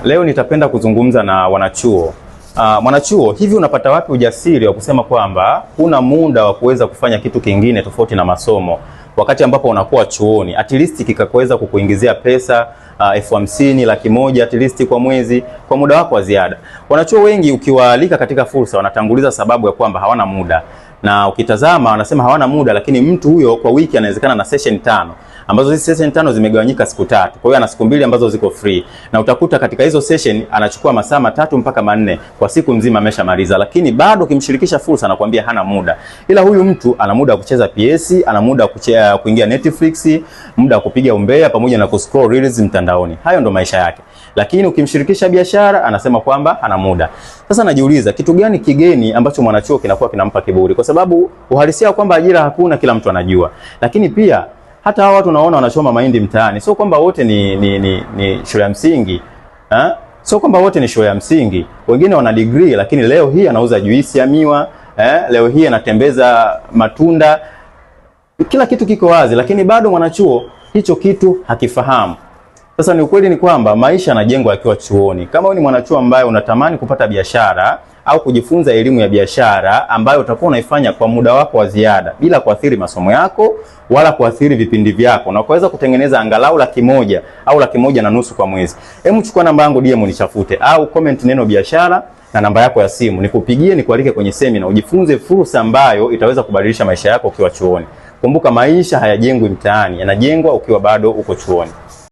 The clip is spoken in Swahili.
Leo nitapenda kuzungumza na wanachuo. Mwanachuo, hivi unapata wapi ujasiri wa kusema kwamba huna muda wa kuweza kufanya kitu kingine tofauti na masomo wakati ambapo unakuwa chuoni, at least kikaweza kukuingizia pesa 50,000, 100,000 at least kwa mwezi kwa muda wako wa ziada? Wanachuo wengi ukiwaalika katika fursa wanatanguliza sababu ya kwamba hawana muda, na ukitazama wanasema hawana muda, lakini mtu huyo kwa wiki anawezekana na session 5 ambazo hizi session 5 zimegawanyika siku 3. Kwa hiyo ana siku 2 ambazo ziko free, na utakuta katika hizo session anachukua masaa 3 mpaka 4 kwa siku nzima ameshamaliza, lakini bado ukimshirikisha fursa anakuambia hana muda. Ila huyu mtu ana muda wa kucheza PS, ana muda wa kuingia Netflix, muda wa kupiga umbea pamoja na kuscroll reels mtandaoni. Hayo ndo maisha yake. Lakini ukimshirikisha biashara anasema kwamba hana muda. Sasa najiuliza kitu gani kigeni ambacho mwanachuo kinakuwa kinampa kiburi? Kwa sababu uhalisia kwamba ajira hakuna kila mtu anajua. Lakini pia hata hao watu unaona wanachoma mahindi mtaani, sio kwamba wote ni shule ya msingi. Sio kwamba wote ni shule ya msingi. Wengine wana degree, lakini leo hii anauza juisi ya miwa, leo hii anatembeza matunda. Kila kitu kiko wazi, lakini bado mwanachuo hicho kitu hakifahamu. Sasa ni ukweli ni kwamba maisha yanajengwa akiwa chuoni. Kama wewe ni mwanachuo ambaye unatamani kupata biashara au kujifunza elimu ya biashara ambayo utakuwa unaifanya kwa muda wako wa ziada bila kuathiri masomo yako wala kuathiri vipindi vyako, na ukaweza kutengeneza angalau 100,000 au 1,500 kwa mwezi, hebu chukua namba yangu DM nichafute, au comment neno biashara na namba yako ya simu, nikupigie nikualike kwenye semina ujifunze fursa ambayo itaweza kubadilisha maisha yako ukiwa chuoni. Kumbuka, maisha hayajengwi mtaani, yanajengwa ukiwa bado uko chuoni.